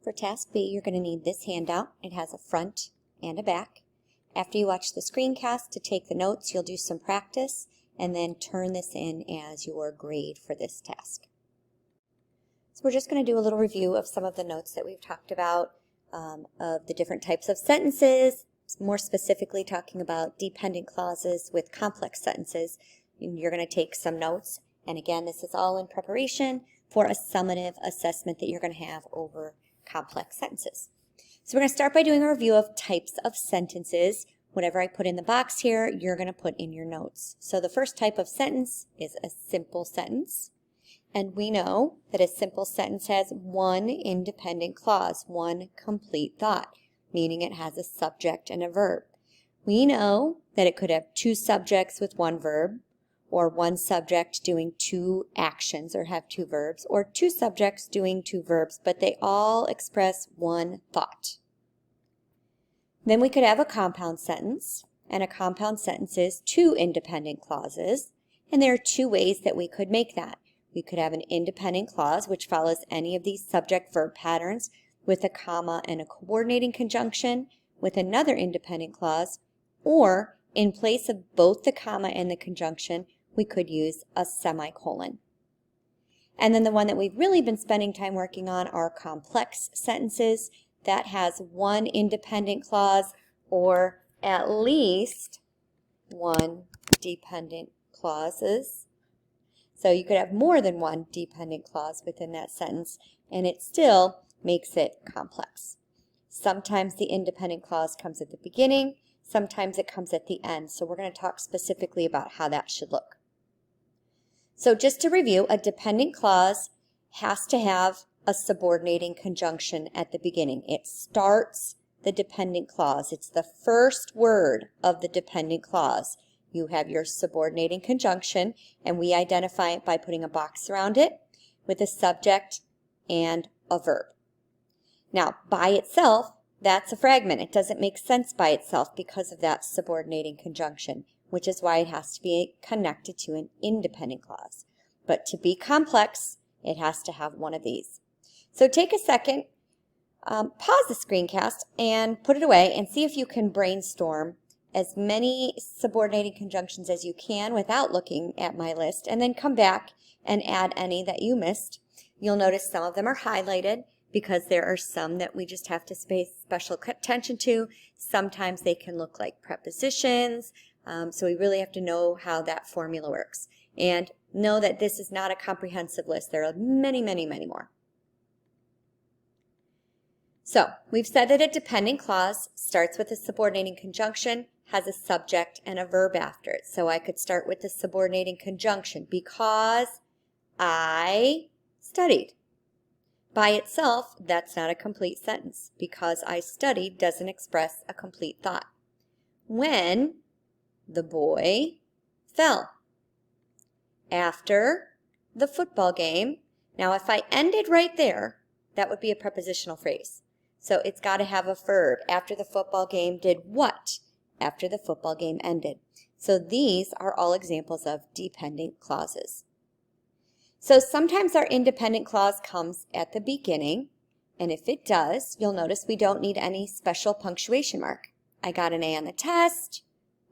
For task B, you're going to need this handout. It has a front and a back. After you watch the screencast to take the notes, you'll do some practice and then turn this in as your grade for this task. So we're just going to do a little review of some of the notes that we've talked about, of the different types of sentences, more specifically talking about dependent clauses with complex sentences. And you're going to take some notes, and again, this is all in preparation for a summative assessment that you're going to have over complex sentences. So we're going to start by doing a review of types of sentences. Whatever I put in the box here, you're going to put in your notes. So the first type of sentence is a simple sentence. And we know that a simple sentence has one independent clause, one complete thought, meaning it has a subject and a verb. We know that it could have two subjects with one verb, or one subject doing two actions or have two verbs, or two subjects doing two verbs, but they all express one thought. Then we could have a compound sentence, and a compound sentence is two independent clauses, and there are two ways that we could make that. We could have an independent clause, which follows any of these subject-verb patterns with a comma and a coordinating conjunction with another independent clause, or in place of both the comma and the conjunction, we could use a semicolon. And then the one that we've really been spending time working on are complex sentences. That has one independent clause or at least one dependent clauses. So you could have more than one dependent clause within that sentence, and it still makes it complex. Sometimes the independent clause comes at the beginning, sometimes it comes at the end. So we're going to talk specifically about how that should look. So just to review, a dependent clause has to have a subordinating conjunction at the beginning. It starts the dependent clause. It's the first word of the dependent clause. You have your subordinating conjunction, and we identify it by putting a box around it with a subject and a verb. Now, by itself, that's a fragment. It doesn't make sense by itself because of that subordinating conjunction, which is why it has to be connected to an independent clause. But to be complex, it has to have one of these. So take a second, pause the screencast, and put it away and see if you can brainstorm as many subordinating conjunctions as you can without looking at my list, and then come back and add any that you missed. You'll notice some of them are highlighted because there are some that we just have to pay special attention to. Sometimes they can look like prepositions, so we really have to know how that formula works. And know that this is not a comprehensive list. There are many, many, many more. So we've said that a dependent clause starts with a subordinating conjunction, has a subject and a verb after it. So I could start with the subordinating conjunction, because I studied. By itself, that's not a complete sentence. Because I studied doesn't express a complete thought. When the boy fell. After the football game. Now if I ended right there, that would be a prepositional phrase. So it's got to have a verb. After the football game did what? After the football game ended. So these are all examples of dependent clauses. So sometimes our independent clause comes at the beginning, and if it does, you'll notice we don't need any special punctuation mark. I got an A on the test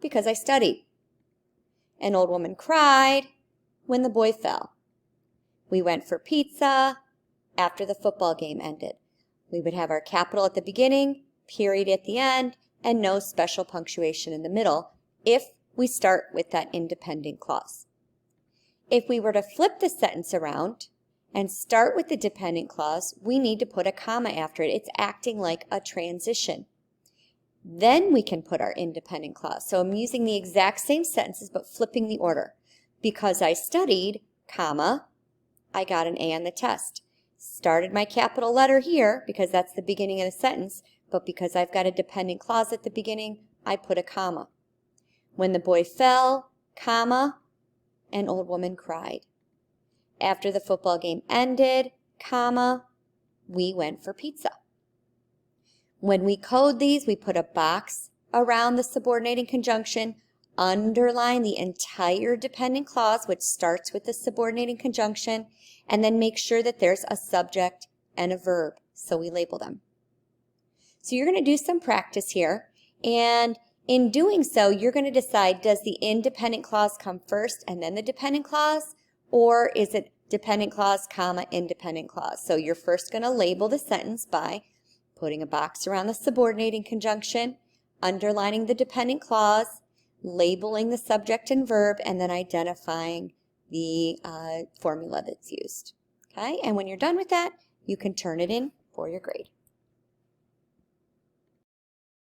because I studied. An old woman cried when the boy fell. We went for pizza after the football game ended. We would have our capital at the beginning, period at the end, and no special punctuation in the middle if we start with that independent clause. If we were to flip the sentence around and start with the dependent clause, we need to put a comma after it. It's acting like a transition. Then we can put our independent clause. So I'm using the exact same sentences but flipping the order. Because I studied, comma, I got an A on the test. Started my capital letter here because that's the beginning of the sentence, but because I've got a dependent clause at the beginning, I put a comma. When the boy fell, comma, an old woman cried. After the football game ended, comma, we went for pizza. When we code these, we put a box around the subordinating conjunction, underline the entire dependent clause, which starts with the subordinating conjunction, and then make sure that there's a subject and a verb. so we label them. So you're going to do some practice here, and in doing so, you're going to decide, does the independent clause come first and then the dependent clause, or is it dependent clause, comma, independent clause? So you're first going to label the sentence by putting a box around the subordinating conjunction, underlining the dependent clause, labeling the subject and verb, and then identifying the formula that's used. Okay, and when you're done with that, you can turn it in for your grade.